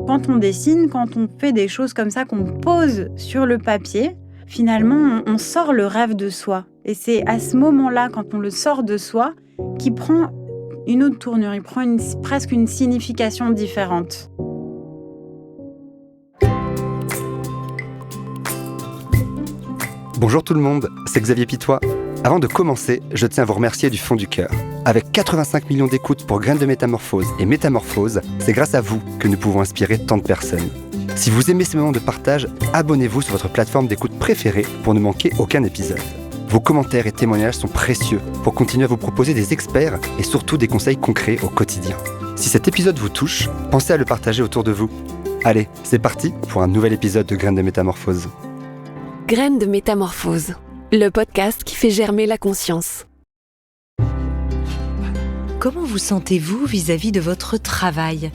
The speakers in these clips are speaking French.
Quand on dessine, quand on fait des choses comme ça, qu'on pose sur le papier, finalement, on sort le rêve de soi. Et c'est à ce moment-là, quand on le sort de soi, qu'il prend une autre tournure, il prend presque une signification différente. Bonjour tout le monde, c'est Xavier Pitois. Avant de commencer, je tiens à vous remercier du fond du cœur. Avec 85 millions d'écoutes pour Graines de Métamorphose et Métamorphose, c'est grâce à vous que nous pouvons inspirer tant de personnes. Si vous aimez ces moments de partage, abonnez-vous sur votre plateforme d'écoute préférée pour ne manquer aucun épisode. Vos commentaires et témoignages sont précieux pour continuer à vous proposer des experts et surtout des conseils concrets au quotidien. Si cet épisode vous touche, pensez à le partager autour de vous. Allez, c'est parti pour un nouvel épisode de Graines de Métamorphose. Graines de Métamorphose, le podcast qui fait germer la conscience. Comment vous sentez-vous vis-à-vis de votre travail ?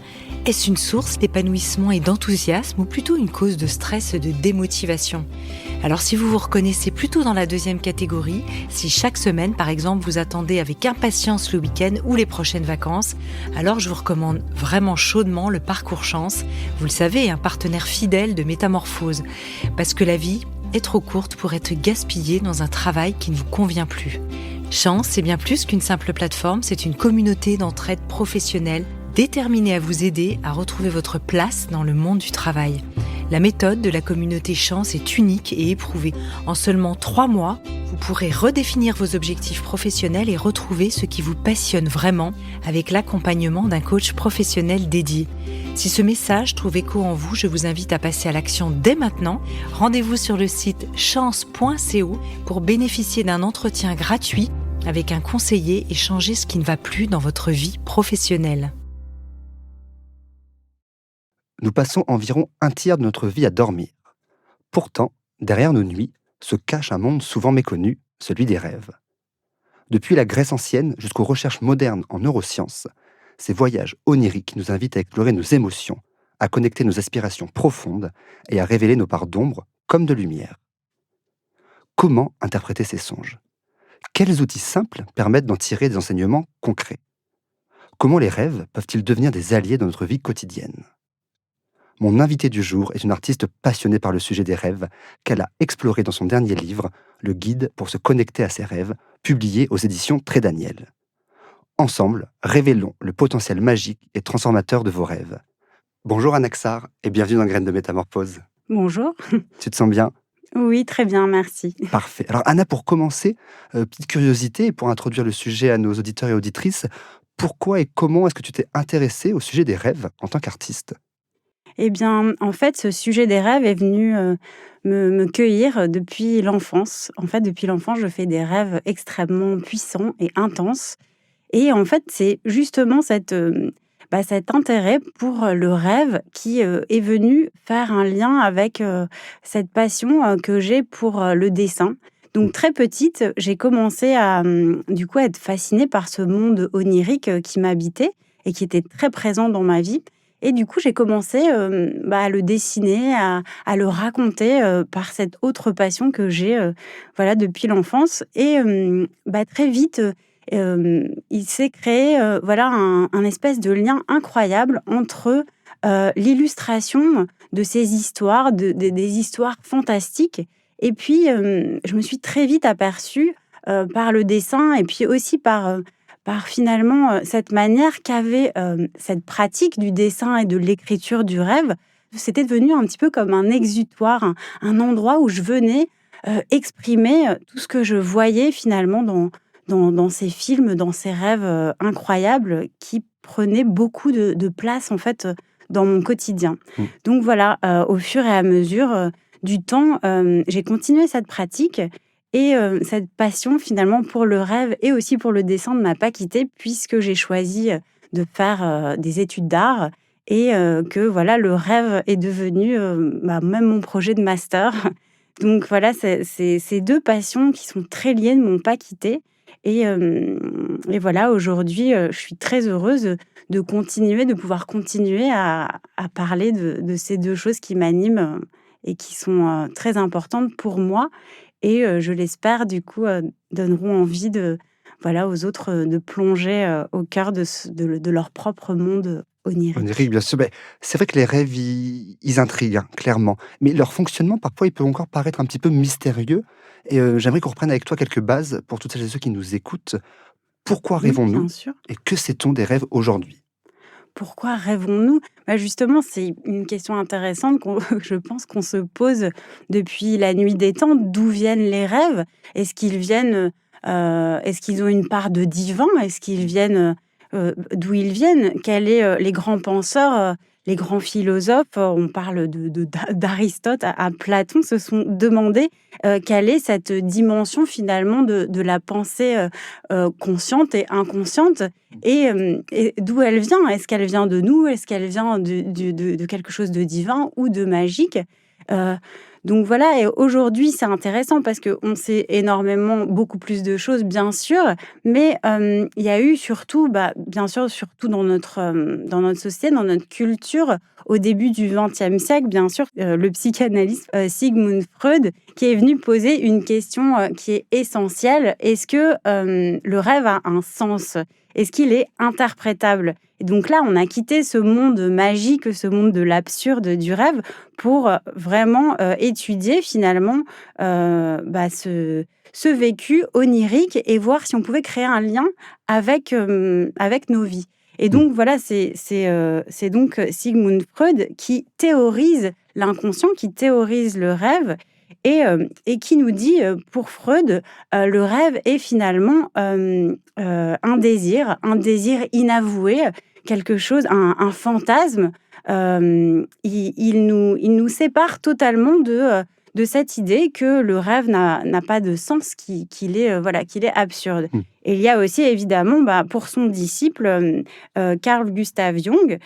Est-ce une source d'épanouissement et d'enthousiasme ou plutôt une cause de stress et de démotivation ? Alors si vous vous reconnaissez plutôt dans la deuxième catégorie, si chaque semaine par exemple vous attendez avec impatience le week-end ou les prochaines vacances, alors je vous recommande vraiment chaudement le Parcours Chance. Vous le savez, un partenaire fidèle de Métamorphose. Parce que la vie est trop courte pour être gaspillée dans un travail qui ne vous convient plus. Chance, c'est bien plus qu'une simple plateforme, c'est une communauté d'entraide professionnelle déterminée à vous aider à retrouver votre place dans le monde du travail. La méthode de la communauté Chance est unique et éprouvée. En seulement 3 mois, vous pourrez redéfinir vos objectifs professionnels et retrouver ce qui vous passionne vraiment avec l'accompagnement d'un coach professionnel dédié. Si ce message trouve écho en vous, je vous invite à passer à l'action dès maintenant. Rendez-vous sur le site chance.co pour bénéficier d'un entretien gratuit avec un conseiller et changer ce qui ne va plus dans votre vie professionnelle. Nous passons environ un tiers de notre vie à dormir. Pourtant, derrière nos nuits, se cache un monde souvent méconnu, celui des rêves. Depuis la Grèce ancienne jusqu'aux recherches modernes en neurosciences, ces voyages oniriques nous invitent à explorer nos émotions, à connecter nos aspirations profondes et à révéler nos parts d'ombre comme de lumière. Comment interpréter ces songes ? Quels outils simples permettent d'en tirer des enseignements concrets ? Comment les rêves peuvent-ils devenir des alliés dans notre vie quotidienne ? Mon invitée du jour est une artiste passionnée par le sujet des rêves qu'elle a exploré dans son dernier livre, Le guide pour se connecter à ses rêves, publié aux éditions Très Daniel. Ensemble, révélons le potentiel magique et transformateur de vos rêves. Bonjour Anaxar et bienvenue dans Graines de Métamorphose. Bonjour. Tu te sens bien ? Oui, très bien, merci. Parfait. Alors Anna, pour commencer, petite curiosité et pour introduire le sujet à nos auditeurs et auditrices, pourquoi et comment est-ce que tu t'es intéressée au sujet des rêves en tant qu'artiste ? Eh bien, en fait, ce sujet des rêves est venu me cueillir depuis l'enfance. En fait, depuis l'enfance, je fais des rêves extrêmement puissants et intenses. Et en fait, c'est justement cet intérêt pour le rêve qui est venu faire un lien avec cette passion que j'ai pour le dessin. Donc très petite, j'ai commencé à du coup être fascinée par ce monde onirique qui m'habitait et qui était très présent dans ma vie. Et du coup, j'ai commencé à le dessiner, à le raconter par cette autre passion que j'ai voilà, depuis l'enfance. Et très vite, il s'est créé voilà, un espèce de lien incroyable entre l'illustration de ces histoires, des histoires fantastiques. Et puis, je me suis très vite aperçue par le dessin et puis aussi par finalement cette manière qu'avait cette pratique du dessin et de l'écriture du rêve. C'était devenu un petit peu comme un exutoire, un endroit où je venais exprimer tout ce que je voyais finalement dans ces films, dans ces rêves incroyables qui prenaient beaucoup de place en fait dans mon quotidien. Mmh. Donc voilà, au fur et à mesure du temps, j'ai continué cette pratique et cette passion finalement pour le rêve et aussi pour le dessin ne m'a pas quittée puisque j'ai choisi de faire des études d'art et que voilà, le rêve est devenu même mon projet de master. Donc voilà, c'est ces 2 passions qui sont très liées ne m'ont pas quittée et voilà, aujourd'hui, je suis très heureuse de continuer, de pouvoir continuer à parler de ces 2 choses qui m'animent et qui sont très importantes pour moi et je l'espère du coup, donneront envie voilà, aux autres, de plonger au cœur de leur propre monde oniriques. Onirique, bien sûr. C'est vrai que les rêves, ils intriguent, hein, clairement. Mais leur fonctionnement, parfois, il peut encore paraître un petit peu mystérieux. Et j'aimerais qu'on reprenne avec toi quelques bases pour toutes celles et ceux qui nous écoutent. Pourquoi Oui, rêvons-nous bien sûr. et que sait-on des rêves aujourd'hui? Pourquoi rêvons-nous? Justement, c'est une question intéressante qu'on je pense qu'on se pose depuis la nuit des temps. D'où viennent les rêves? Est-ce qu'ils ont une part de divin? Est-ce qu'ils viennent, d'où ils viennent? Quels est, les grands penseurs, les grands philosophes, on parle d'Aristote à Platon, se sont demandé, quelle est cette dimension finalement de la pensée, consciente et inconsciente et d'où elle vient? Est-ce qu'elle vient de nous? Est-ce qu'elle vient de quelque chose de divin ou de magique? Heu, donc voilà et aujourd'hui, c'est intéressant parce qu'on sait énormément beaucoup plus de choses, bien sûr, mais il y a eu surtout, bien sûr, surtout dans notre société, dans notre culture, au début du XXe siècle, bien sûr, le psychanalyste, Sigmund Freud, qui est venu poser une question, qui est essentielle. Est-ce que, le rêve a un sens? Est-ce qu'il est interprétable? Et donc là, on a quitté ce monde magique, ce monde de l'absurde, du rêve, pour, vraiment, étudier finalement, ce vécu onirique et voir si on pouvait créer un lien avec nos vies. Et Mmh. donc voilà, c'est donc, Sigmund Freud qui théorise l'inconscient, qui théorise le rêve et qui nous dit, pour Freud, le rêve est finalement, un désir inavoué, quelque chose, un fantasme. Il nous sépare totalement de cette idée que le rêve n'a pas de sens, qu'il est, voilà, qu'il est absurde. Mmh. Et il y a aussi évidemment, pour son disciple, Carl Gustav Jung,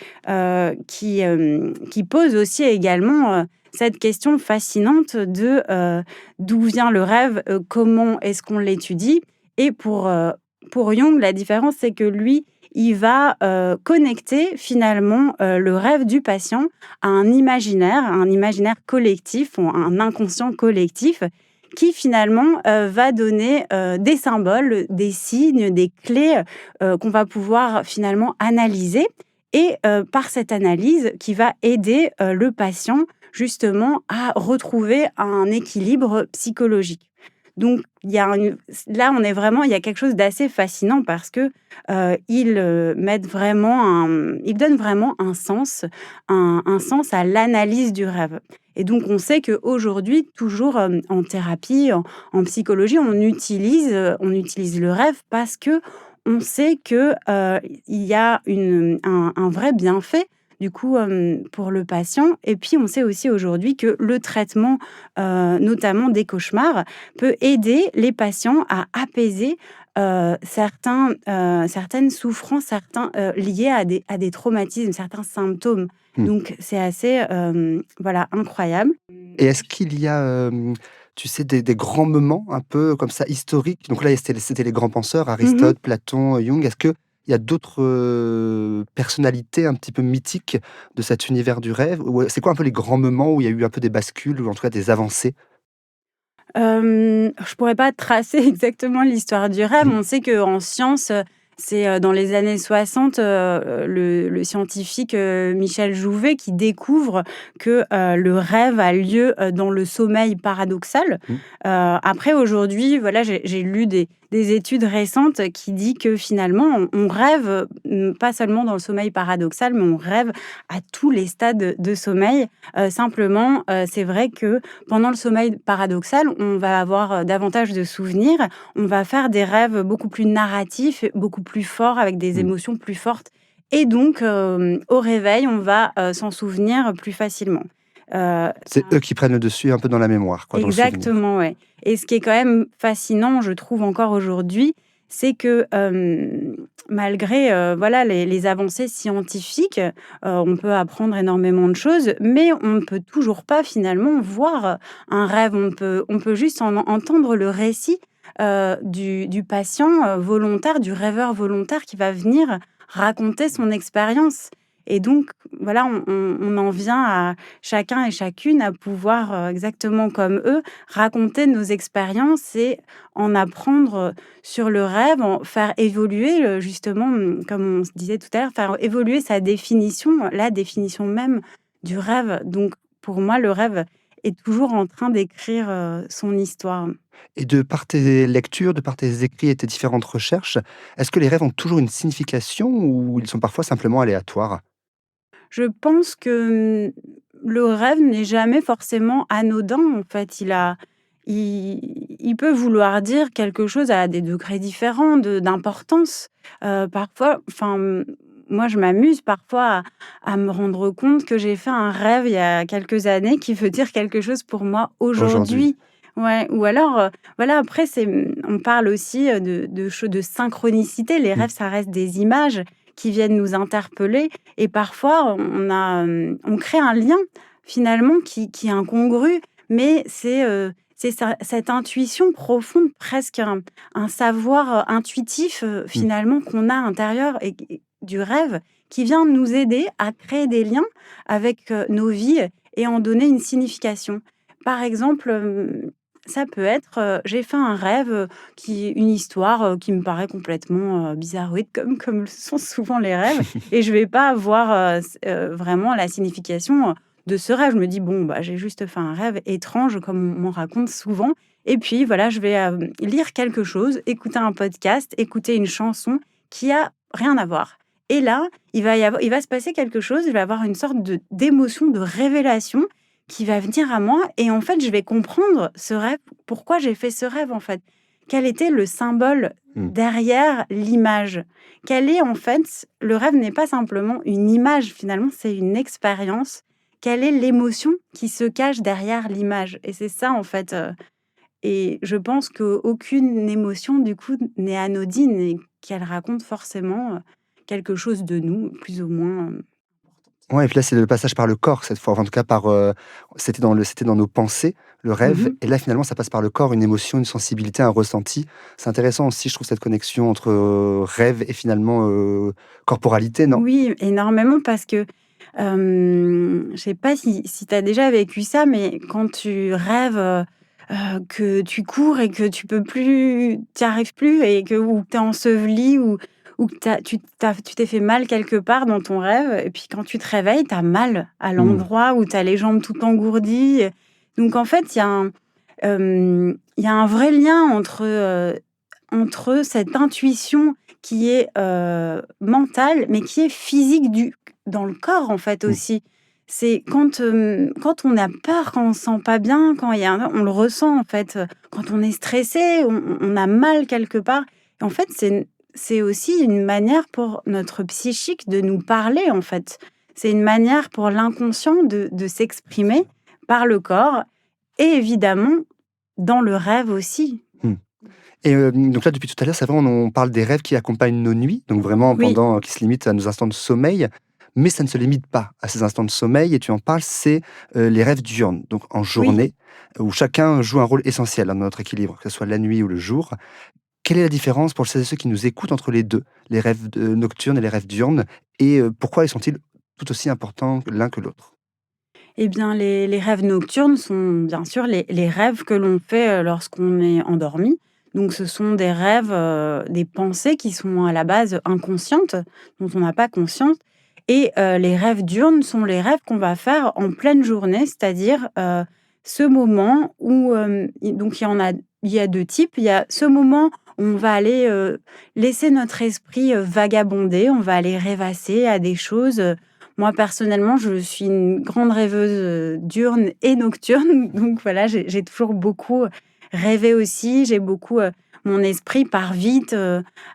qui pose aussi également, cette question fascinante d'où vient le rêve, comment est-ce qu'on l'étudie? Et pour Jung, la différence, c'est que lui, il va, connecter finalement, le rêve du patient à un imaginaire collectif, ou un inconscient collectif qui finalement, va donner, des symboles, des signes, des clés, qu'on va pouvoir finalement analyser et par cette analyse qui va aider, le patient justement à retrouver un équilibre psychologique. Donc il y a il y a quelque chose d'assez fascinant parce que, ils donnent vraiment un sens à l'analyse du rêve. Et donc on sait qu'aujourd'hui, toujours, en thérapie, en psychologie, on utilise le rêve parce que on sait que, il y a un vrai bienfait, du coup, pour le patient. Et puis on sait aussi aujourd'hui que le traitement, notamment des cauchemars, peut aider les patients à apaiser, certaines souffrances, liés à des traumatismes, certains symptômes. Mmh. Donc c'est assez, voilà, incroyable. Et est-ce qu'il y a, tu sais, des grands moments un peu comme ça historiques? Donc là, c'était les grands penseurs, Mmh. Aristote, Platon, Jung. Est-ce qu'il y a d'autres, personnalités un petit peu mythiques de cet univers du rêve? Ou, c'est quoi un peu les grands moments où il y a eu un peu des bascules ou en tout cas des avancées? Je pourrais pas tracer exactement l'histoire du rêve. Mmh. On sait qu'en science, c'est, dans les années 60, le scientifique, Michel Jouvet qui découvre que, le rêve a lieu, dans le sommeil paradoxal. Mmh. Après aujourd'hui, voilà, j'ai lu des études récentes qui dit que finalement on rêve, pas seulement dans le sommeil paradoxal, mais on rêve à tous les stades de sommeil. Simplement, c'est vrai que pendant le sommeil paradoxal, on va avoir, davantage de souvenirs, on va faire des rêves beaucoup plus narratifs, beaucoup plus forts, avec des Mmh. émotions plus fortes et donc au réveil, on va, s'en souvenir plus facilement. C'est eux qui prennent le dessus un peu dans la mémoire, quoi, dans le souvenir. Exactement, ouais. Et ce qui est quand même fascinant, je trouve encore aujourd'hui, c'est que, malgré, voilà, les avancées scientifiques, on peut apprendre énormément de choses, mais on ne peut toujours pas finalement voir un rêve. On peut juste entendre le récit, du patient, volontaire, du rêveur volontaire qui va venir raconter son expérience. Et donc, voilà, on en vient à chacun et chacune à pouvoir, exactement comme eux, raconter nos expériences et en apprendre sur le rêve, en faire évoluer, justement, comme on se disait tout à l'heure, faire évoluer sa définition, la définition même du rêve. Donc pour moi, le rêve est toujours en train d'écrire, son histoire. Et de par tes lectures, de par tes écrits et tes différentes recherches, est-ce que les rêves ont toujours une signification ou ils sont parfois simplement aléatoires? Je pense que, le rêve n'est jamais forcément anodin, en fait. Il peut vouloir dire quelque chose à des degrés différents d'importance. Parfois, enfin, moi, je m'amuse parfois à me rendre compte que j'ai fait un rêve il y a quelques années qui veut dire quelque chose pour moi Aujourd'hui. aujourd'hui. Ouais, ou alors, voilà, après on parle aussi, de synchronicité. Les Mmh. rêves, ça reste des images qui viennent nous interpeller et parfois on crée un lien finalement qui est incongru, mais c'est cette intuition profonde, presque un savoir, intuitif, Mmh. finalement qu'on a à l'intérieur et du rêve qui vient nous aider à créer des liens avec, nos vies et en donner une signification. Par exemple, ça peut être, j'ai fait un rêve, une histoire, qui me paraît complètement, bizarroïde comme le sont souvent les rêves et je vais pas avoir, vraiment la signification, de ce rêve. Je me dis: «Bon, bah, j'ai juste fait un rêve étrange», comme on m'en raconte souvent et puis voilà, je vais, lire quelque chose, écouter un podcast, écouter une chanson qui a rien à voir et là, il va se passer quelque chose, il va y avoir une sorte d'émotion, de révélation qui va venir à moi et en fait, je vais comprendre ce rêve, pourquoi j'ai fait ce rêve, en fait. Quel était le symbole Mmh. derrière l'image? Quel est, en fait, le rêve n'est pas simplement une image, finalement, c'est une expérience. Quelle est l'émotion qui se cache derrière l'image? Et c'est ça, en fait, et je pense qu'aucune émotion, du coup, n'est anodine et qu'elle raconte forcément, quelque chose de nous, plus ou moins, Ouais et puis là, c'est le passage par le corps cette fois, enfin en tout cas par, c'était dans nos pensées, le rêve Mmh. et là finalement ça passe par le corps, une émotion, une sensibilité, un ressenti. C'est intéressant aussi je trouve cette connexion entre, rêve et finalement, corporalité, non? Oui, énormément parce que, je sais pas si tu as déjà vécu ça, mais quand tu rêves, que tu cours et que tu arrives plus et que ou que tu es enseveli ou que tu t'es fait mal quelque part dans ton rêve et puis quand tu te réveilles, tu as mal à Mmh. l'endroit où tu as les jambes toutes engourdies, donc en fait, il y a un vrai lien entre cette intuition qui est, mentale, mais qui est physique dans le corps, en fait, Mmh. aussi. C'est quand on a peur, quand on se sent pas bien, quand il y a on le ressent, en fait, quand on est stressé, on a mal quelque part. Et en fait, c'est aussi une manière pour notre psychique de nous parler, en fait. C'est une manière pour l'inconscient de s'exprimer par le corps et évidemment dans le rêve aussi. Mmh. Et donc là depuis tout à l'heure, c'est vrai on parle des rêves qui accompagnent nos nuits, donc vraiment Oui, pendant qui se limitent à nos instants de sommeil, mais ça ne se limite pas à ces instants de sommeil et tu en parles, c'est, les rêves diurnes, donc en oui. journée, où chacun joue un rôle essentiel dans notre équilibre, que ce soit la nuit ou le jour. Quelle est la différence pour celles et ceux qui nous écoutent entre les 2, les rêves nocturnes et les rêves diurnes et pourquoi ils sont-ils tout aussi importants l'un que l'autre? Eh bien, les rêves nocturnes sont bien sûr les rêves que l'on fait, lorsqu'on est endormi. Donc ce sont des rêves, des pensées qui sont à la base inconscientes, dont on n'a pas conscience et les rêves diurnes sont les rêves qu'on va faire en pleine journée, c'est-à-dire, ce moment où, donc il y a 2 types. Il y a ce moment où on va aller, laisser notre esprit, vagabonder, on va aller rêvasser à des choses. Moi, personnellement, je suis une grande rêveuse, diurne et nocturne, donc voilà, j'ai toujours beaucoup rêvé aussi. J'ai beaucoup, mon esprit part vite,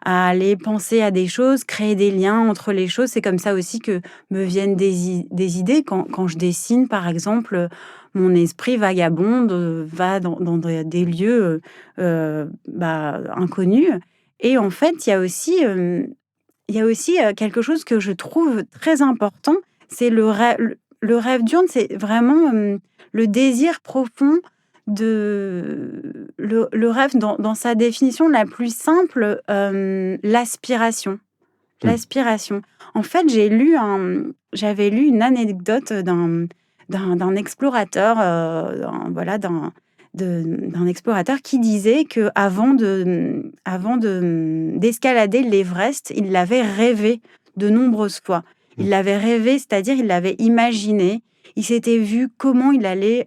à aller penser à des choses, créer des liens entre les choses. C'est comme ça aussi que me viennent des idées. Quand je dessine, par exemple, mon esprit vagabonde, va dans des lieux, bah, inconnus et en fait, il y a aussi, quelque chose que je trouve très important, c'est le rêve diurne, c'est vraiment, le désir profond le rêve dans sa définition la plus simple, l'aspiration. Mmh. L'aspiration. En fait, j'ai lu j'avais lu une anecdote d'un explorateur, d'un explorateur qui disait que avant d'escalader l'Everest, il l'avait rêvé de nombreuses fois. Mmh. Il l'avait rêvé, c'est-à-dire il l'avait imaginé. Il s'était vu comment il allait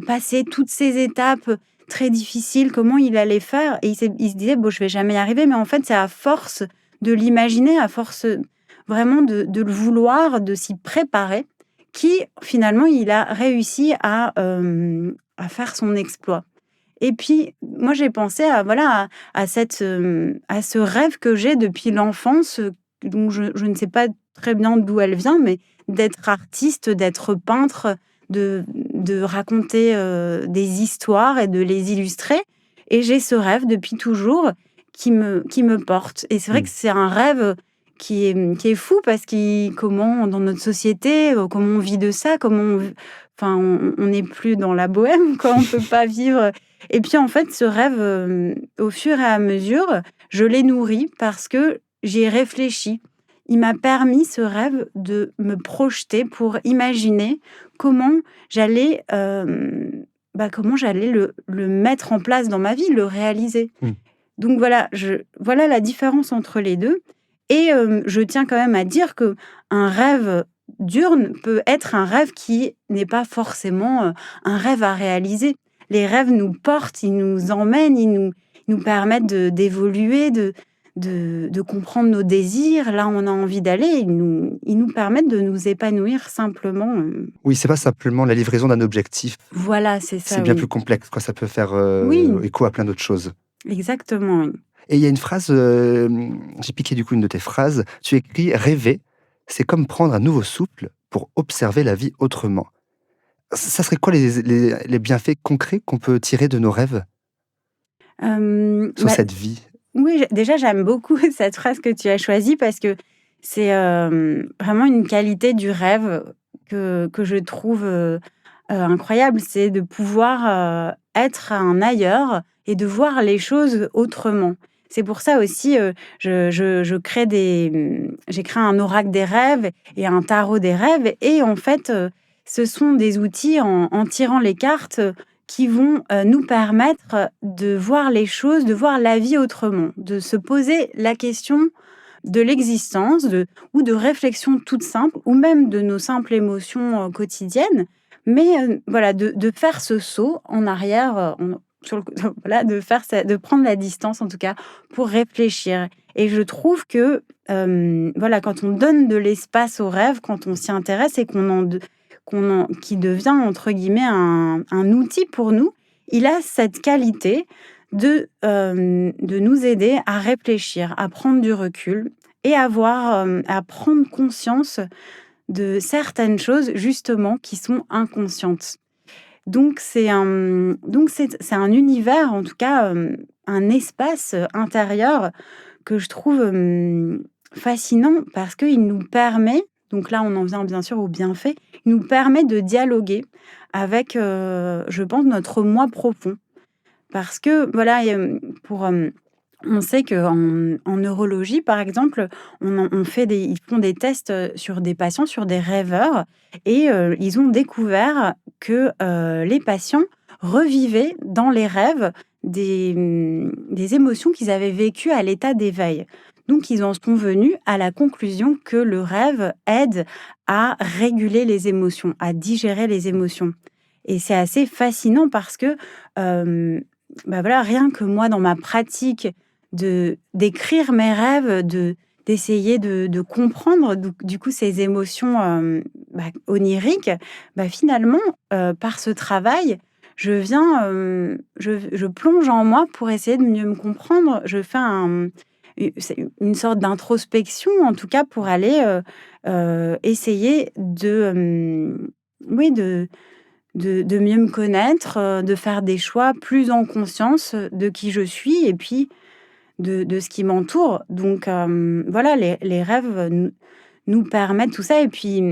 passer toutes ces étapes très difficiles, comment il allait faire. Et il se disait, bon, je vais jamais y arriver. Mais en fait, c'est à force de l'imaginer, à force vraiment de le vouloir, de s'y préparer, qui finalement, il a réussi à faire son exploit. Et puis, moi, j'ai pensé à ce rêve que j'ai depuis l'enfance, dont je ne sais pas très bien d'où elle vient, mais d'être artiste, d'être peintre, de raconter des histoires et de les illustrer. Et j'ai ce rêve depuis toujours qui me porte. Et c'est vrai Mmh. que c'est un rêve qui est fou parce que comment, dans notre société, comment on vit de ça, enfin, on n'est plus dans la bohème, quoi, on peut pas vivre. Et puis, en fait, ce rêve, au fur et à mesure, je l'ai nourri parce que j'y ai réfléchi. Il m'a permis, ce rêve, de me projeter pour imaginer comment j'allais, comment j'allais le mettre en place dans ma vie, le réaliser. Mmh. Donc voilà la différence entre les 2. Et je tiens quand même à dire qu'un rêve diurne peut être un rêve qui n'est pas forcément, un rêve à réaliser. Les rêves nous portent, ils nous emmènent, ils nous permettent d'évoluer, de comprendre nos désirs, là où on a envie d'aller. Ils nous permettent de nous épanouir simplement, Oui, c'est pas simplement la livraison d'un objectif, Voilà, c'est c'est ça, bien oui. plus complexe, quoi. Ça peut faire, Oui, écho à plein d'autres choses. exactement, oui. Et il y a une phrase, j'ai piqué du coup une de tes phrases. Tu écris: «Rêver, c'est comme prendre un nouveau souffle pour observer la vie autrement». Ça serait quoi les bienfaits concrets qu'on peut tirer de nos rêves sur Bah, cette vie? oui, déjà, j'aime beaucoup cette phrase que tu as choisie parce que c'est, vraiment une qualité du rêve que je trouve, incroyable. C'est de pouvoir, être un ailleurs et de voir les choses autrement. C'est pour ça aussi, je crée j'ai créé un oracle des rêves et un tarot des rêves et en fait, ce sont des outils en tirant les cartes, qui vont, nous permettre de voir les choses, de voir la vie autrement, de se poser la question de l'existence, ou de réflexions toutes simples, ou même de nos simples émotions, quotidiennes. Mais, voilà, de faire ce saut en arrière, sur le voilà, de prendre la distance en tout cas pour réfléchir. Et je trouve que, voilà, quand on donne de l'espace au rêve, quand on s'y intéresse et qui devient entre guillemets un outil pour nous, il a cette qualité de nous aider à réfléchir, à prendre du recul et à prendre conscience de certaines choses justement qui sont inconscientes. Donc c'est un univers, en tout cas, un espace intérieur que je trouve fascinant parce qu'il nous permet, donc là on en vient bien sûr au bienfait, il nous permet de dialoguer avec, je pense, notre moi profond. Parce que voilà, on sait qu'en neurologie, par exemple, ils font des tests sur des patients, sur des rêveurs, et ils ont découvert que les patients revivaient dans les rêves des émotions qu'ils avaient vécues à l'état d'éveil. Donc, ils en sont venus à la conclusion que le rêve aide à réguler les émotions, à digérer les émotions. Et c'est assez fascinant parce que, voilà, rien que moi, dans ma pratique d'écrire mes rêves, d'essayer de comprendre du coup ces émotions, oniriques, finalement, par ce travail, je viens, je plonge en moi pour essayer de mieux me comprendre. Je fais c'est une sorte d'introspection, en tout cas, pour aller, essayer oui, de mieux me connaître, de faire des choix plus en conscience de qui je suis et puis de ce qui m'entoure. Donc, voilà, les rêves nous permettent tout ça. Et puis,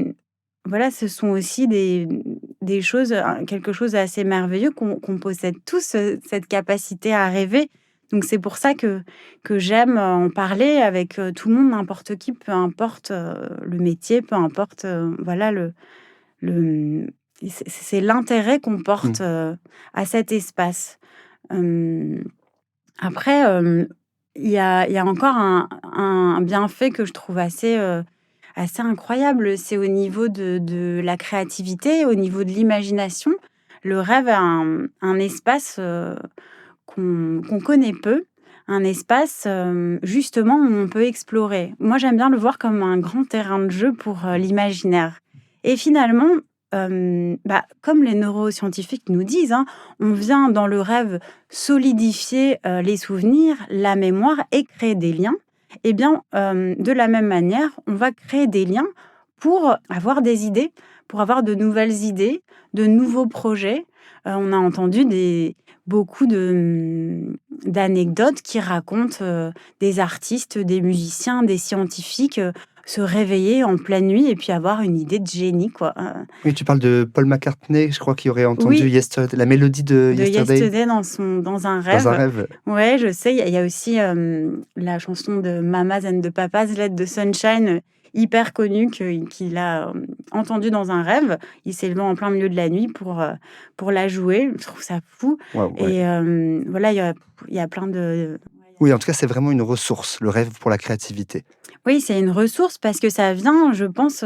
voilà, ce sont aussi des choses, quelque chose d'assez merveilleux qu'on possède tous, cette capacité à rêver. Donc c'est pour ça que j'aime en parler avec tout le monde, n'importe qui, peu importe le métier, peu importe voilà le c'est l'intérêt qu'on Mmh. porte à cet espace. Euh, Après, il y a encore un bienfait que je trouve assez incroyable, c'est au niveau de la créativité, au niveau de l'imagination. Le rêve a un espace, qu'on connaît peu, un espace, justement où on peut explorer. Moi, j'aime bien le voir comme un grand terrain de jeu pour, l'imaginaire et finalement, comme les neuroscientifiques nous disent, hein, on vient dans le rêve solidifier, les souvenirs, la mémoire et créer des liens. Eh bien, de la même manière, on va créer des liens pour avoir des idées, pour avoir de nouvelles idées, de nouveaux projets. On a entendu beaucoup d'anecdotes qui racontent des artistes, des musiciens, des scientifiques se réveiller en pleine nuit et puis avoir une idée de génie, quoi. Oui, tu parles de Paul McCartney, je crois qu'il aurait entendu Oui, Yesterday, la mélodie de de Yesterday Yesterday dans un dans un rêve. rêve. Ouais, je sais, il y a aussi la chanson de Mamas and the Papas, Let the Sunshine, hyper connue, qu'il a entendue dans un rêve. Il s'est levé en plein milieu de la nuit pour la jouer. Je trouve ça fou. Waouh, ouais. Et voilà, il y a plein de... Oui, en tout cas, c'est vraiment une ressource, le rêve pour la créativité. Oui, c'est une ressource parce que ça vient, je pense,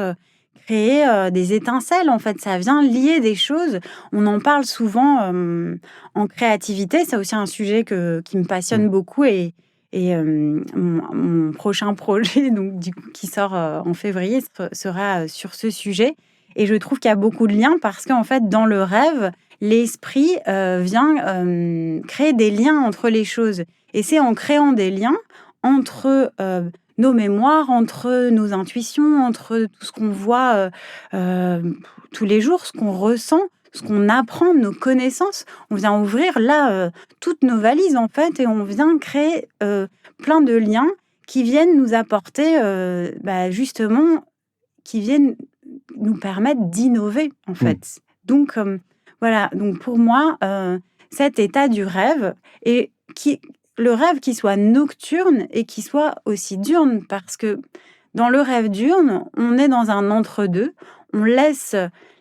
créer des étincelles. En fait, ça vient lier des choses. On en parle souvent en créativité. C'est aussi un sujet qui me Mmh. passionne beaucoup et mon prochain projet, donc du coup, qui sort en février, sera sur ce sujet. Et je trouve qu'il y a beaucoup de liens parce qu'en fait, dans le rêve, l'esprit vient créer des liens entre les choses. Et c'est en créant des liens entre nos mémoires, entre nos intuitions, entre tout ce qu'on voit tous les jours, ce qu'on ressent, ce qu'on apprend, nos connaissances. On vient ouvrir là toutes nos valises en fait et on vient créer plein de liens qui viennent nous apporter justement, qui viennent nous permettre d'innover en Mmh. fait. Donc voilà, donc pour moi, cet état du rêve et le rêve qui soit nocturne et qui soit aussi diurne, parce que dans le rêve diurne, on est dans un entre-deux, on laisse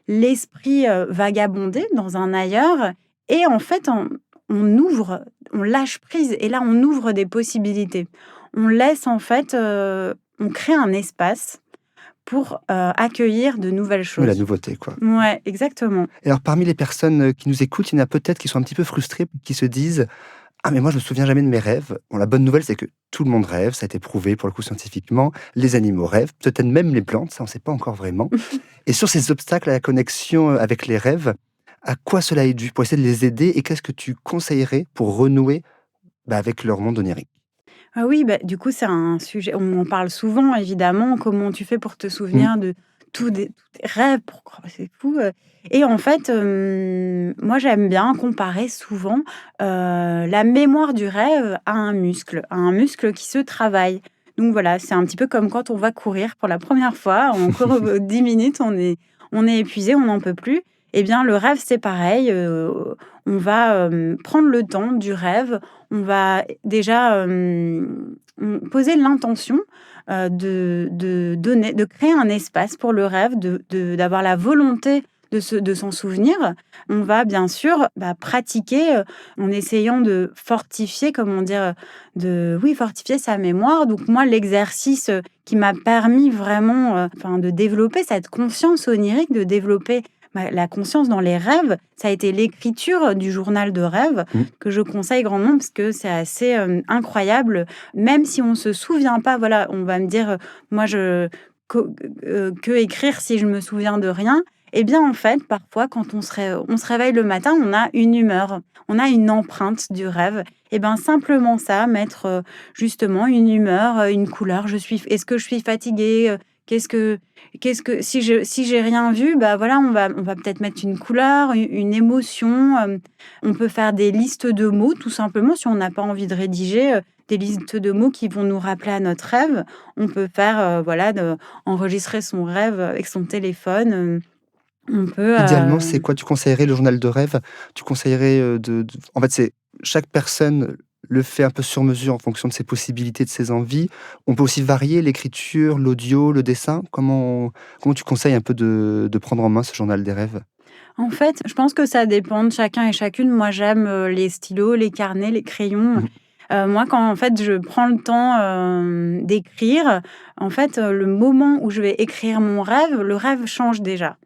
l'esprit vagabonder dans un ailleurs et en fait, on ouvre, on lâche prise et là, on ouvre des possibilités. On laisse en fait, on crée un espace pour accueillir de nouvelles Oui, la choses. nouveauté, quoi. Ouais, exactement. Et alors, parmi les personnes qui nous écoutent, il y en a peut-être qui sont un petit peu frustrées, qui se disent: «Ah, mais moi, je me souviens jamais de mes rêves». Bon, la bonne nouvelle, c'est que tout le monde rêve, ça a été prouvé pour le coup scientifiquement. Les animaux rêvent, peut-être même les plantes, ça on ne sait pas encore vraiment. Et sur ces obstacles à la connexion avec les rêves, à quoi cela est dû pour essayer de les aider et qu'est-ce que tu conseillerais pour renouer avec leur monde onirique? Ah oui, du coup, c'est un sujet on en parle souvent évidemment. Comment tu fais pour te Mmh. souvenir de tous tes rêves? Pourquoi c'est fou, et en fait, moi, j'aime bien comparer souvent, la mémoire du rêve à un muscle qui se travaille. Donc voilà, c'est un petit peu comme quand on va courir pour la première fois, on court, 10 minutes, on est épuisé, on n'en peut plus. Eh bien, le rêve, c'est pareil, on va, prendre le temps du rêve, on va déjà, poser l'intention, de créer un espace pour le rêve, d'avoir la volonté de s'en souvenir. On va bien sûr, pratiquer, en essayant de fortifier, comment dire? Fortifier sa mémoire. Donc moi, l'exercice, qui m'a permis vraiment, de développer cette conscience onirique, de développer la conscience dans les rêves, ça a été l'écriture du journal de rêve Mmh. que je conseille grandement parce que c'est assez incroyable. Même si on se souvient pas, voilà, on va me dire, moi, que écrire si je me souviens de rien? Eh bien, en fait, parfois, quand on se réveille le matin, on a une humeur, on a une empreinte du rêve. Et bien, simplement ça, mettre justement une humeur, une couleur. Est-ce que je suis fatiguée? Qu'est-ce que, si j'ai rien vu, voilà, on va peut-être mettre une couleur, une émotion. On peut faire des listes de mots, tout simplement, si on n'a pas envie de rédiger. Des listes de mots qui vont nous rappeler à notre rêve. On peut faire, enregistrer son rêve avec son téléphone. On peut, Idéalement, c'est quoi? Tu conseillerais le journal de rêve? Tu conseillerais, en fait, c'est chaque personne le fait un peu sur mesure en fonction de ses possibilités, de ses envies. On peut aussi varier l'écriture, l'audio, le dessin. Comment tu conseilles un peu de prendre en main ce journal des rêves? En fait, je pense que ça dépend de chacun et chacune. Moi, j'aime, les stylos, les carnets, les crayons. Mmh. Moi, quand, en fait, je prends le temps, d'écrire, en fait, le moment où je vais écrire mon rêve, le rêve change déjà.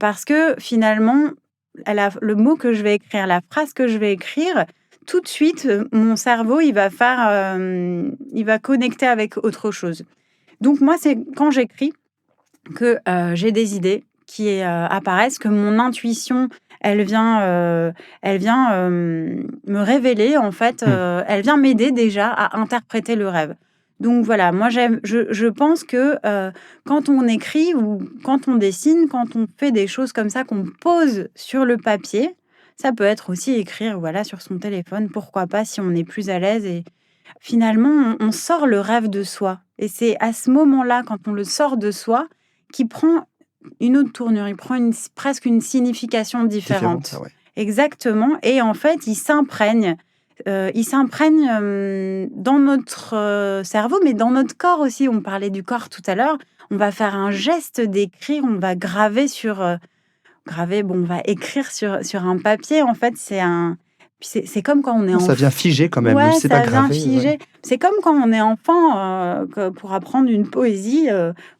Parce que finalement, le mot que je vais écrire, la phrase que je vais écrire, tout de suite, mon cerveau, il va connecter avec autre chose. Donc moi, c'est quand j'écris que, j'ai des idées qui, apparaissent, que mon intuition, elle vient, me révéler en fait, Mmh. elle vient m'aider déjà à interpréter le rêve. Donc voilà, moi je pense que, quand on écrit ou quand on dessine, quand on fait des choses comme ça, qu'on pose sur le papier, ça peut être aussi écrire, voilà, sur son téléphone, pourquoi pas, si on est plus à l'aise et finalement, on sort le rêve de soi et c'est à ce moment-là, quand on le sort de soi, qu'il prend une autre tournure, il prend presque une signification Différente, ah différente. ouais. Exactement et en fait, il s'imprègne, dans notre, cerveau, mais dans notre corps aussi. On parlait du corps tout à l'heure. On va faire un geste d'écrire, on va bon, on va écrire sur un papier. En fait, c'est comme quand on est Ça vient figer quand même, même ouais, si c'est pas ça vient gravé, ouais. figer. C'est comme quand on est enfant, que pour apprendre une poésie,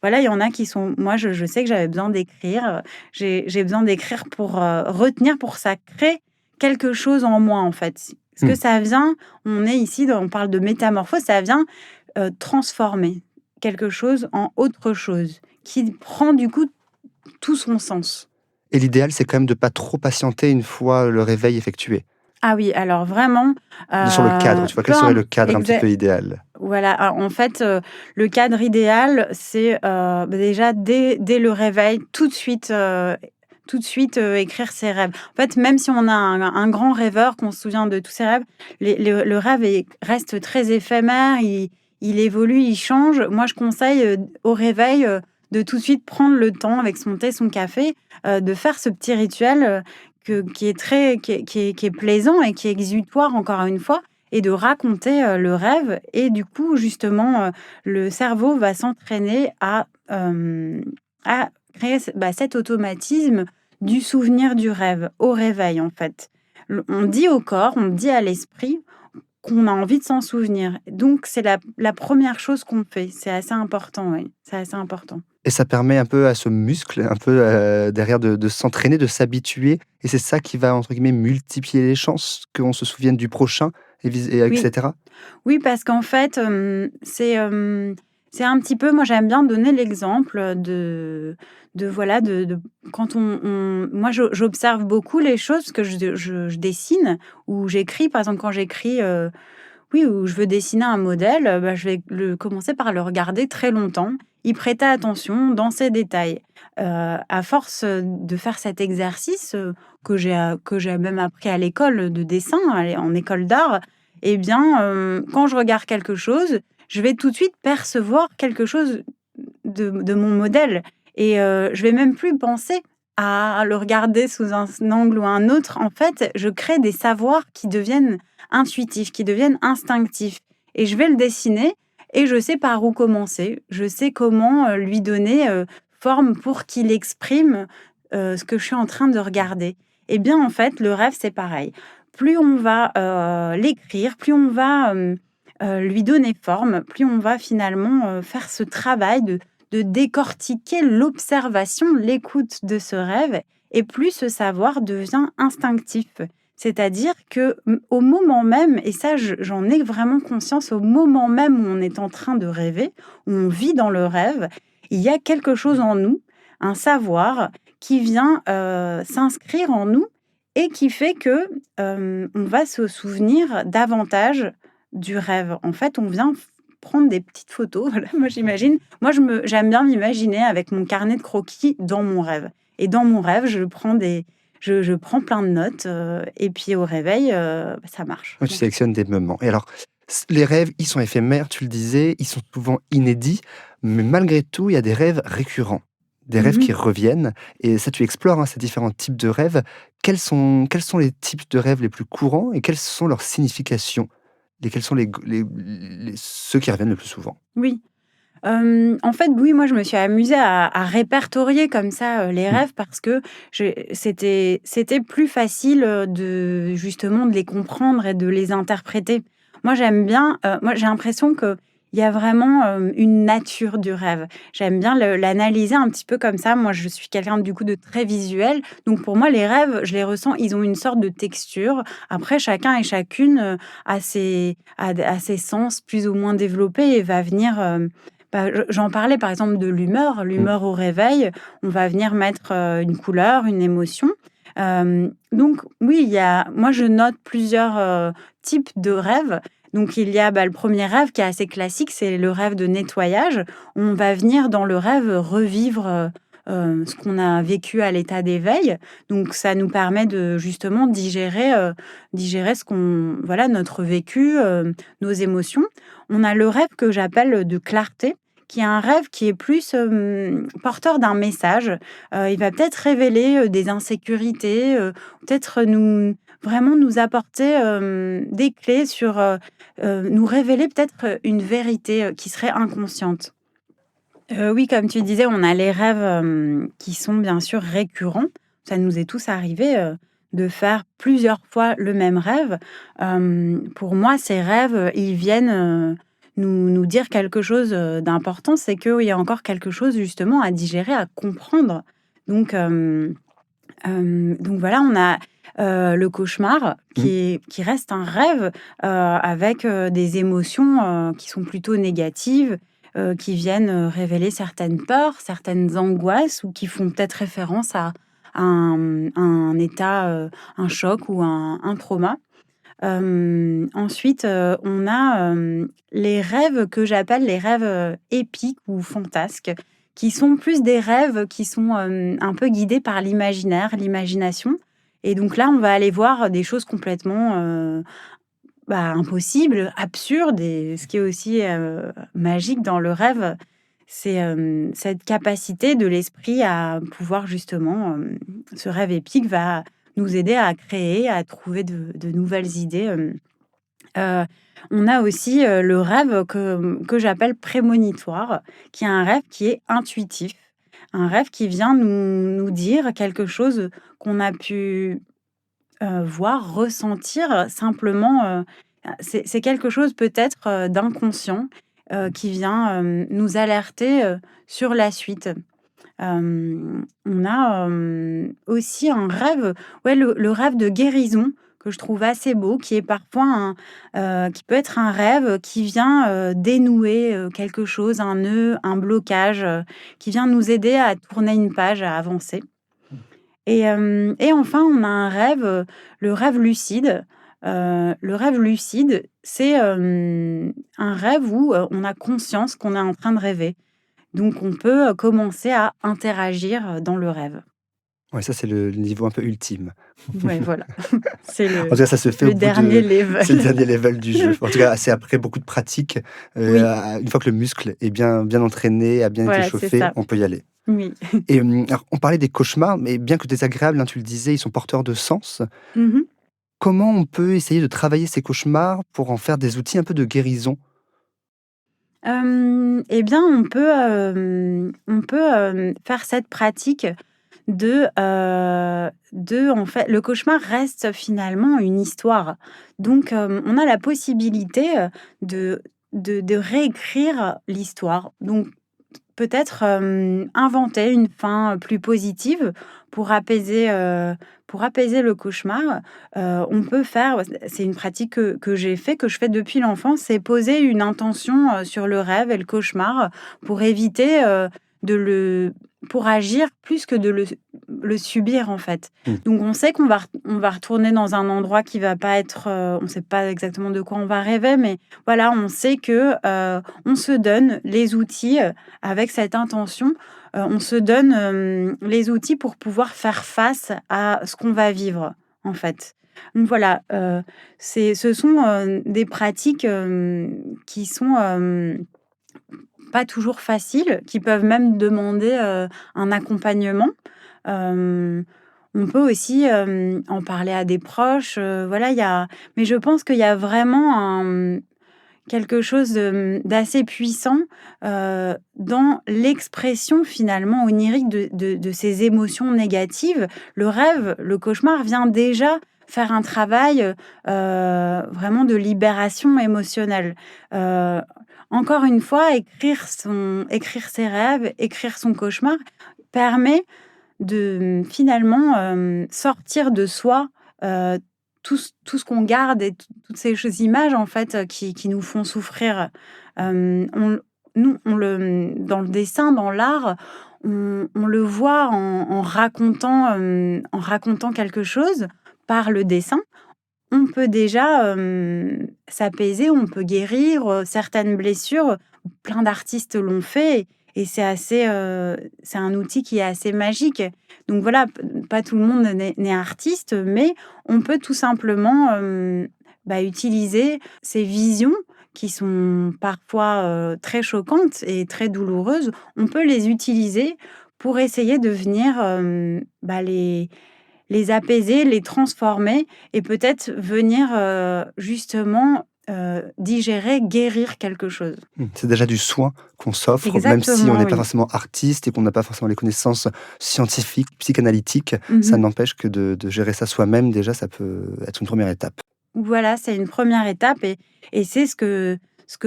voilà, il y en a qui sont moi, je sais que j'avais besoin d'écrire, j'ai besoin d'écrire pour, retenir, pour ça crée quelque chose en moi, en fait. Parce que Mmh. ça vient on parle de métamorphose, ça vient, transformer quelque chose en autre chose, qui prend du coup tout son sens. Et l'idéal, c'est quand même de pas trop patienter une fois le réveil effectué. Ah oui, alors vraiment, Sur le cadre, tu vois? peu Quel serait im le cadre un petit peu idéal? voilà, en fait, le cadre idéal, c'est, déjà dès le réveil, tout de suite, écrire ses rêves. En fait, même si on a un grand rêveur, qu'on se souvient de tous ses rêves, le rêve reste très éphémère, il évolue, il change. Moi, je conseille, au réveil, de tout de suite prendre le temps avec son thé, son café, de faire ce petit rituel, qui est qui est plaisant et qui est exutoire encore une fois et de raconter, le rêve et du coup justement, le cerveau va s'entraîner à créer cet automatisme du souvenir du rêve au réveil en fait. On dit au corps, on dit à l'esprit qu'on a envie de s'en souvenir. Donc c'est la 1re chose qu'on fait. C'est assez important, oui, c'est assez important. Et ça permet un peu à ce muscle, un peu, derrière de s'entraîner, de s'habituer et c'est ça qui va, entre guillemets, «multiplier les chances» qu'on se souvienne du prochain et Oui. cetera? Oui, parce qu'en fait, c'est un petit peu moi, j'aime bien donner l'exemple de voilà, de quand moi, j'observe beaucoup les choses parce que je dessine ou j'écris. Par exemple, quand j'écris, oui, où je veux dessiner un modèle, bah, je vais commencer par le regarder très longtemps, y prêter attention dans ses détails. À force, de faire cet exercice, que j'ai même appris à l'école de dessin, en école d'art, eh bien, quand je regarde quelque chose, je vais tout de suite percevoir quelque chose de mon modèle et je vais même plus penser à le regarder sous un angle ou un autre. En fait, je crée des savoirs qui deviennent intuitifs, qui deviennent instinctifs et je vais le dessiner et je sais par où commencer. Je sais comment, lui donner, forme pour qu'il exprime, ce que je suis en train de regarder. Eh bien, en fait, le rêve, c'est pareil. Plus on va, l'écrire, plus on va, lui donner forme, plus on va finalement, faire ce travail de décortiquer l'observation, l'écoute de ce rêve et plus ce savoir devient instinctif. C'est-à-dire que, au moment même et ça j'en ai vraiment conscience, au moment même où on est en train de rêver, où on vit dans le rêve, il y a quelque chose en nous, un savoir qui vient, s'inscrire en nous et qui fait que, on va se souvenir davantage du rêve. En fait, on vient prendre des petites photos. Voilà, moi j'imagine. J'aime bien m'imaginer avec mon carnet de croquis dans mon rêve. Et dans mon rêve, je prends plein de notes et puis au réveil, ça marche. Ouais, tu sélectionnes des moments et alors, les rêves, ils sont éphémères, tu le disais, ils sont souvent inédits, mais malgré tout, il y a des rêves récurrents, des rêves qui Mhm. reviennent et ça, tu explores, hein, ces différents types de rêves. Quels sont les types de rêves les plus courants et quelles sont leurs significations? Lesquels sont ceux qui reviennent le plus souvent? Oui. En fait, oui, moi, je me suis amusée à répertorier comme ça, les Mmh. rêves parce que c'était plus facile, justement de les comprendre et de les interpréter. Moi, j'aime bien, moi, j'ai l'impression qu'il y a vraiment, une nature du rêve. J'aime bien l'analyser un petit peu comme ça. Moi, je suis quelqu'un, du coup, de très visuel. Donc pour moi, les rêves, je les ressens, ils ont une sorte de texture. Après, chacun et chacune, a ses sens plus ou moins développés et va venir, j'en parlais par exemple de l'humeur. Mmh. L'humeur au réveil, on va venir mettre, une couleur, une émotion. Donc oui, moi je note plusieurs, types de rêves. Donc il y a, le premier rêve qui est assez classique, c'est le rêve de nettoyage. On va venir dans le rêve revivre, ce qu'on a vécu à l'état d'éveil. Donc ça nous permet de justement digérer notre vécu, nos émotions. On a le rêve que j'appelle de clarté, qui est un rêve qui est plus, porteur d'un message. Il va peut-être révéler, des insécurités, peut-être vraiment nous apporter, des clés nous révéler peut-être, une vérité, qui serait inconsciente. Oui, comme tu disais, on a les rêves, qui sont bien sûr récurrents. Ça nous est tous arrivé, de faire plusieurs fois le même rêve. Pour moi, ces rêves, ils viennent, nous dire quelque chose, d'important. C'est qu'il y a encore quelque chose justement à digérer, à comprendre. Donc, voilà, on a, le cauchemar Mmh. qui reste un rêve, avec, des émotions, qui sont plutôt négatives, qui viennent, révéler certaines peurs, certaines angoisses ou qui font peut-être référence à un état, un choc ou un trauma. Ensuite, on a, les rêves que j'appelle les rêves, épiques ou fantasques, qui sont plus des rêves qui sont, un peu guidés par l'imaginaire, l'imagination et donc là, on va aller voir des choses complètement, impossibles, absurdes et ce qui est aussi, magique dans le rêve, c'est, cette capacité de l'esprit à pouvoir justement, ce rêve épique va nous aider à créer, à trouver de nouvelles idées. Heu, on a aussi, le rêve que j'appelle prémonitoire, qui est un rêve qui est intuitif. Un rêve qui vient nous dire quelque chose qu'on a pu, voir, ressentir simplement, c'est quelque chose peut-être, d'inconscient, qui vient, nous alerter, sur la suite. On a, aussi un rêve, ouais, le rêve de guérison que je trouve assez beau, qui est parfois qui peut être un rêve qui vient, dénouer, quelque chose, un nœud, un blocage, qui vient nous aider à tourner une page, à avancer. Et enfin, on a un rêve, le rêve lucide. Le rêve lucide, c'est, un rêve où, on a conscience qu'on est en train de rêver. Donc on peut, commencer à interagir, dans le rêve. Ouais, ça, c'est le niveau un peu ultime. Ouais, voilà. C'est En tout cas, ça se fait au le bout dernier de c'est le level. dernier level du jeu. En tout cas, c'est après beaucoup de pratique, Oui, une fois que le muscle est bien entraîné, a bien été voilà, c'est chauffé, ça. on peut y aller. Oui. Et alors on parlait des cauchemars, mais bien que désagréables, hein, tu le disais, ils sont porteurs de sens. Mmh. Comment on peut essayer de travailler ces cauchemars pour en faire des outils un peu de guérison? Et bien, on peut faire cette pratique en fait, le cauchemar reste finalement une histoire. Donc, on a la possibilité, de réécrire l'histoire. Donc, peut-être, inventer une fin, plus positive pour apaiser le cauchemar. On peut faire c'est une pratique que j'ai fait, que je fais depuis l'enfance, c'est poser une intention, sur le rêve et le cauchemar, pour éviter, de le pour agir plus que de le subir, en fait. Mmh. Donc on sait qu'on va retourner dans un endroit qui va pas être, on sait pas exactement de quoi on va rêver, mais voilà, on sait que, on se donne les outils, avec cette intention, on se donne, les outils pour pouvoir faire face à ce qu'on va vivre, en fait. Donc voilà, ce sont, des pratiques, qui sont, pas toujours faciles, qui peuvent même demander, un accompagnement. Hem, On peut aussi, en parler à des proches, voilà, mais je pense qu'il y a vraiment quelque chose d'assez puissant, dans l'expression finalement onirique de ces émotions négatives. Le rêve, le cauchemar vient déjà faire un travail, vraiment de libération émotionnelle. Heu, Encore une fois, écrire ses rêves, écrire son cauchemar permet de, finalement, sortir de soi, heu, tout ce qu'on garde et toutes ces choses images, en fait, qui nous font souffrir. On nous, dans le dessin, dans l'art, on le voit en racontant quelque chose par le dessin. On peut déjà, s'apaiser, on peut guérir, certaines blessures. Plein d'artistes l'ont fait et c'est un outil qui est assez magique. Donc voilà, pas tout le monde n'est artiste, mais on peut tout simplement, utiliser ces visions qui sont parfois, très choquantes et très douloureuses. On peut les utiliser pour essayer de venir, les apaiser, les transformer et peut-être venir, justement, digérer, guérir quelque chose. C'est déjà du soin qu'on s'offre, même si on Exactement, n'est pas oui. forcément artiste et qu'on n'a pas forcément les connaissances scientifiques, psychanalytiques. Ça Mmh. n'empêche que de gérer ça soi-même, déjà, ça peut être une première étape. Voilà, c'est une première étape et c'est ce que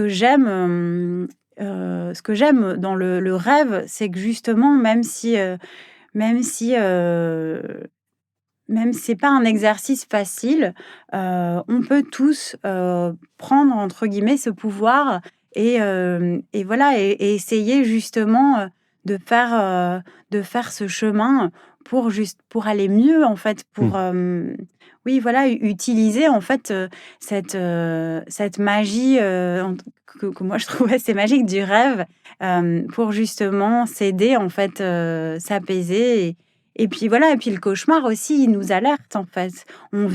j'aime, ce que j'aime dans le rêve, c'est que justement, même si, même si c'est pas un exercice facile, on peut tous, prendre entre guillemets «ce pouvoir» et voilà et essayer justement, de faire ce chemin pour aller mieux en fait, Mmh. oui voilà, utiliser en fait, cette magie, que moi je trouve assez magique du rêve, pour justement s'aider en fait, s'apaiser et puis voilà et puis le cauchemar aussi, il nous alerte en fait. On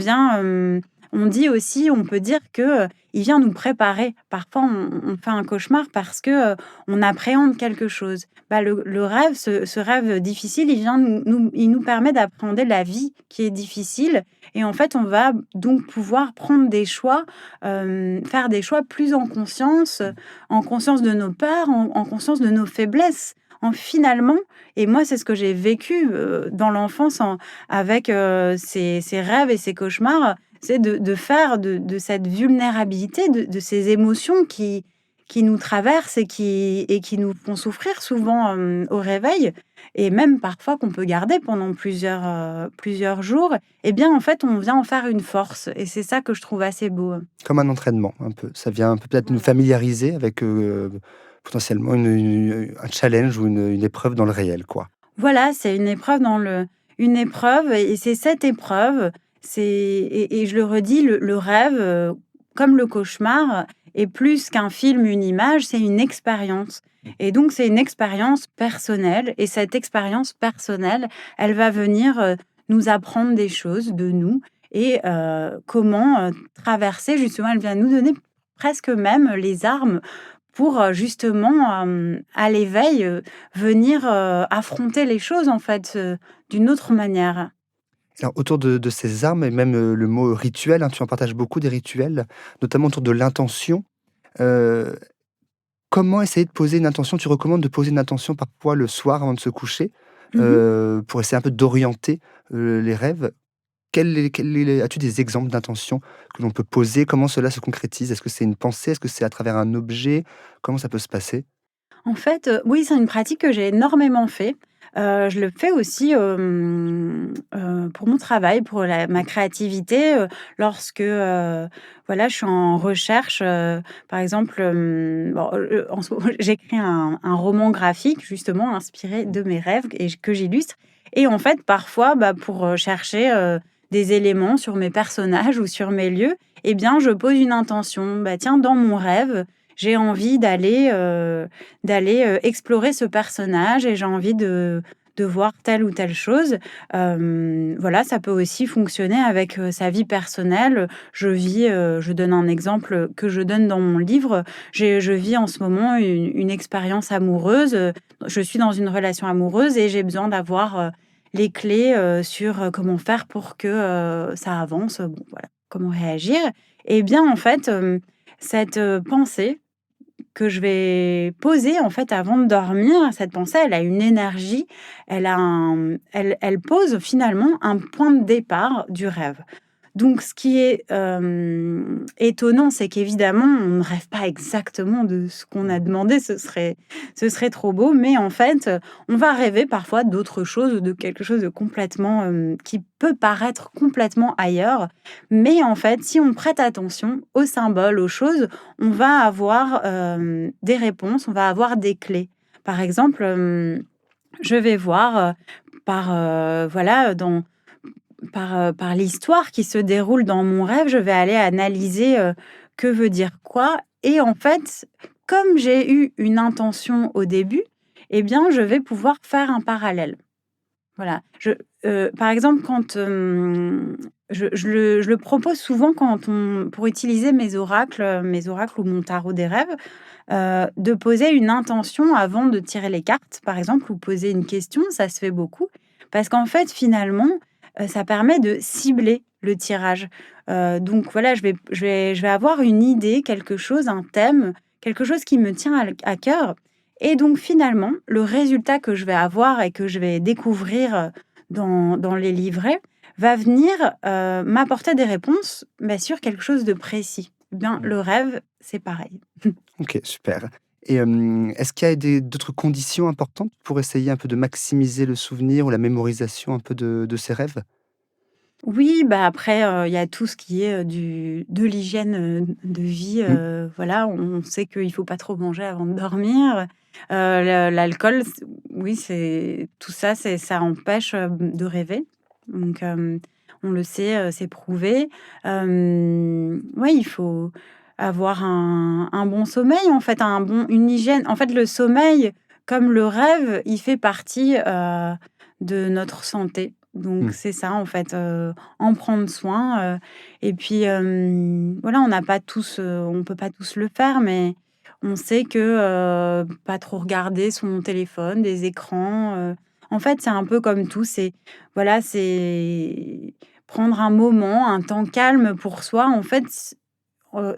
dit aussi on peut dire que, il vient nous préparer. Parfois on fait un cauchemar parce que, on appréhende quelque chose. Bah, le rêve, ce rêve difficile, il nous permet d'appréhender la vie qui est difficile et en fait, on va donc pouvoir prendre des choix, faire des choix plus en conscience de nos peurs, en conscience de nos faiblesses. En finalement et moi, c'est ce que j'ai vécu, dans l'enfance avec, ces rêves et ces cauchemars, c'est de faire de cette vulnérabilité, de ces émotions qui nous traversent et qui nous font souffrir souvent, au réveil et même parfois qu'on peut garder pendant plusieurs jours et bien, en fait, on vient en faire une force et c'est ça que je trouve assez beau. Comme un entraînement, un peu. Ça vient un peu peut-être nous familiariser avec, potentiellement un challenge ou une épreuve dans le réel, quoi. Voilà, c'est une épreuve et c'est cette épreuve, et je le redis, le rêve, comme le cauchemar, est plus qu'un film, une image, c'est une expérience et donc c'est une expérience personnelle et cette expérience personnelle, elle va venir, nous apprendre des choses de nous et comment, traverser justement elle vient nous donner presque même les armes pour, justement, à l'éveil, venir, affronter les choses, en fait, d'une autre manière. Alors autour de ces armes et même, le mot rituel, hein, tu en partages beaucoup des rituels, notamment autour de l'intention. Heu, Comment essayer de poser une intention? Tu recommandes de poser une intention parfois le soir avant de se coucher, Mmh. pour essayer un peu d'orienter, les rêves. As-tu des exemples d'intentions que l'on peut poser? Comment cela se concrétise? Est-ce que c'est une pensée? Est-ce que c'est à travers un objet? Comment ça peut se passer? En fait, oui, c'est une pratique que j'ai énormément fait. Je le fais aussi, pour mon travail, pour ma créativité, lorsque, voilà, je suis en recherche, par exemple, en ce moment, j'écris un roman graphique justement inspiré de mes rêves que j'illustre et en fait, parfois, pour, chercher, des éléments sur mes personnages ou sur mes lieux eh bien, je pose une intention. Bah, tiens, dans mon rêve, j'ai envie d'aller explorer ce personnage et j'ai envie de voir telle ou telle chose. Voilà, ça peut aussi fonctionner avec, sa vie personnelle. Je donne un exemple que je donne dans mon livre. Je vis en ce moment une expérience amoureuse, je suis dans une relation amoureuse et j'ai besoin d'avoir, les clés sur comment faire pour que ça avance, bon, voilà, comment réagir. Et bien, en fait, cette pensée que je vais poser, en fait, avant de dormir, cette pensée, elle a une énergie, elle pose finalement un point de départ du rêve. Donc ce qui est, étonnant, c'est qu'évidemment, on ne rêve pas exactement de ce qu'on a demandé, ce serait trop beau, mais en fait, on va rêver parfois d'autre chose ou de quelque chose de complètement, qui peut paraître complètement ailleurs. Mais en fait, si on prête attention aux symboles, aux choses, on va avoir, des réponses, on va avoir des clés. Par exemple, je vais voir, voilà, par l'histoire qui se déroule dans mon rêve, je vais aller analyser, que veut dire quoi et en fait, comme j'ai eu une intention au début et bien, je vais pouvoir faire un parallèle. Voilà. Par exemple, quand, je le propose souvent pour utiliser mes oracles ou mon tarot des rêves, de poser une intention avant de tirer les cartes, par exemple, ou poser une question, ça se fait beaucoup. Parce qu'en fait, finalement, ça permet de cibler le tirage. Donc voilà, je vais avoir une idée, quelque chose, un thème, quelque chose qui me tient à cœur et donc finalement, le résultat que je vais avoir et que je vais découvrir, dans les livrets va venir, m'apporter des réponses, sur quelque chose de précis. Eh bien, le rêve, c'est pareil. Ok, super. Et est-ce qu'il y a d'autres conditions importantes pour essayer un peu de maximiser le souvenir ou la mémorisation un peu de ces rêves? Oui, après, il y a tout ce qui est, de l'hygiène, de vie, Mmh. voilà, on sait qu'il faut pas trop manger avant de dormir. L'alcool, oui, c'est tout ça, ça empêche, de rêver. Donc, on le sait, c'est prouvé. Ouais, il faut avoir un bon sommeil, en fait, une hygiène. En fait, le sommeil, comme le rêve, il fait partie, de notre santé. Donc Mmh. c'est ça, en fait, en prendre soin, et puis, voilà, on peut pas tous le faire, mais on sait que, pas trop regarder son téléphone, des écrans, en fait, c'est un peu comme tout, voilà, c'est prendre un moment, un temps calme pour soi. En fait,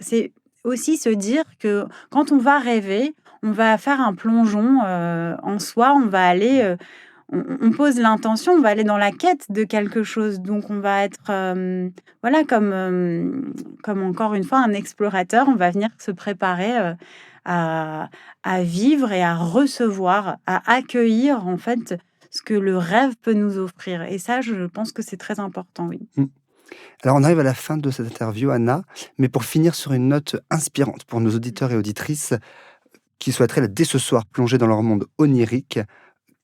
c'est aussi se dire que quand on va rêver, on va faire un plongeon, en soi, on va aller, on pose l'intention, on va aller dans la quête de quelque chose. Donc on va être, voilà, comme encore une fois un explorateur, on va venir se préparer, à vivre et à recevoir, à accueillir en fait ce que le rêve peut nous offrir et ça, je pense que c'est très important, oui. Mmh. Alors on arrive à la fin de cette interview, Anna, mais pour finir sur une note inspirante pour nos auditeurs et auditrices qui souhaiteraient dès ce soir plonger dans leur monde onirique,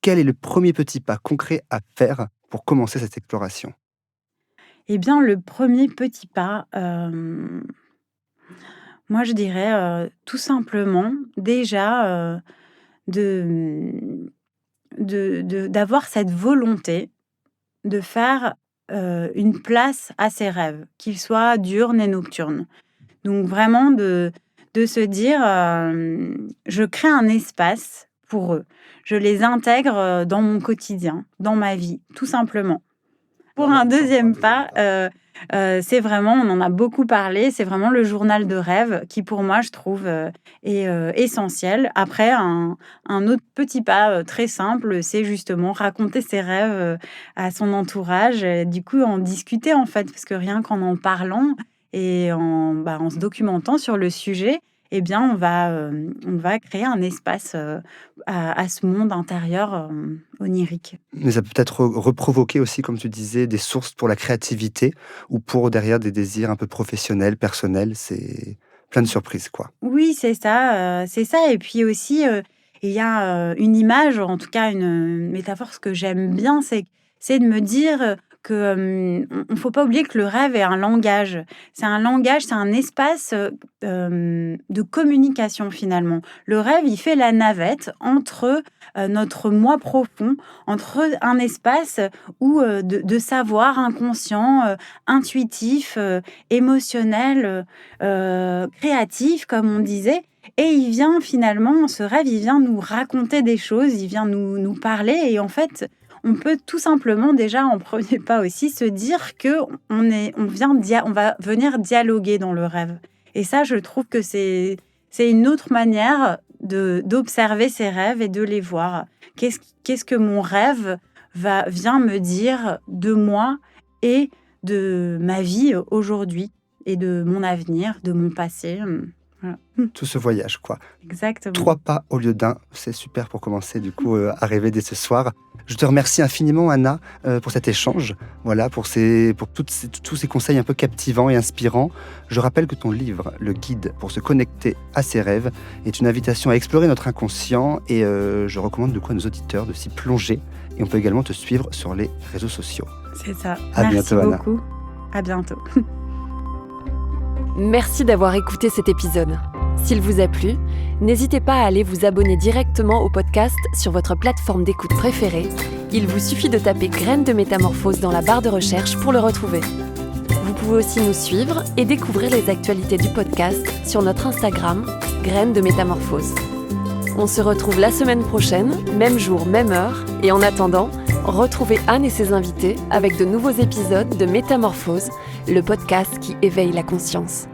quel est le premier petit pas concret à faire pour commencer cette exploration? Eh bien, le premier petit pas, moi je dirais, tout simplement déjà, de, d'avoir cette volonté de faire, une place à ses rêves, qu'ils soient diurnes et nocturnes. Donc vraiment de se dire, «Je crée un espace pour eux. Je les intègre, dans mon quotidien, dans ma vie», tout simplement. Pour un deuxième pas, c'est vraiment on en a beaucoup parlé, c'est vraiment le journal de rêve qui pour moi je trouve, est, essentiel. Après un autre petit pas, très simple, c'est justement raconter ses rêves, à son entourage et du coup en discuter en fait. Parce que rien qu'en en parlant et en se documentant sur le sujet eh bien on va créer un espace, à ce monde intérieur, onirique. Mais ça peut peut-être reprovoquer aussi, comme tu disais, des sources pour la créativité ou pour derrière des désirs un peu professionnels, personnels, c'est plein de surprises, quoi. Oui, c'est ça et puis aussi, il y a, une image, en tout cas une métaphore, ce que j'aime bien, c'est de me dire, que, on faut pas oublier que le rêve est un langage. C'est un langage, c'est un espace, de communication finalement. Le rêve, il fait la navette entre, notre moi profond, entre un espace où, de savoir inconscient, intuitif, émotionnel, créatif comme on disait et il vient finalement ce rêve, il vient nous raconter des choses, il vient nous parler et en fait, on peut tout simplement déjà en premier pas aussi se dire que on va venir dialoguer dans le rêve. Et ça, je trouve que c'est une autre manière d'observer ses rêves et de les voir. Qu'est-ce que mon rêve vient me dire de moi et de ma vie aujourd'hui et de mon avenir, de mon passé. Voilà. Tout ce voyage, quoi. Exactement. 3 pas au lieu d'1, c'est super pour commencer du coup à rêver dès ce soir. Je te remercie infiniment, Anna, pour cet échange, voilà, pour tous ces conseils un peu captivants et inspirants. Je rappelle que ton livre, Le guide pour se connecter à ses rêves, est une invitation à explorer notre inconscient et je recommande du coup à nos auditeurs de s'y plonger. Et on peut également te suivre sur les réseaux sociaux. C'est ça. À bientôt, Anna. Merci beaucoup. À bientôt. Merci d'avoir écouté cet épisode. S'il vous a plu, n'hésitez pas à aller vous abonner directement au podcast sur votre plateforme d'écoute préférée. Il vous suffit de taper Graines de Métamorphose dans la barre de recherche pour le retrouver. Vous pouvez aussi nous suivre et découvrir les actualités du podcast sur notre Instagram, Graines de Métamorphose. On se retrouve la semaine prochaine, même jour, même heure, et en attendant, retrouvez Anne et ses invités avec de nouveaux épisodes de Métamorphose, le podcast qui éveille la conscience.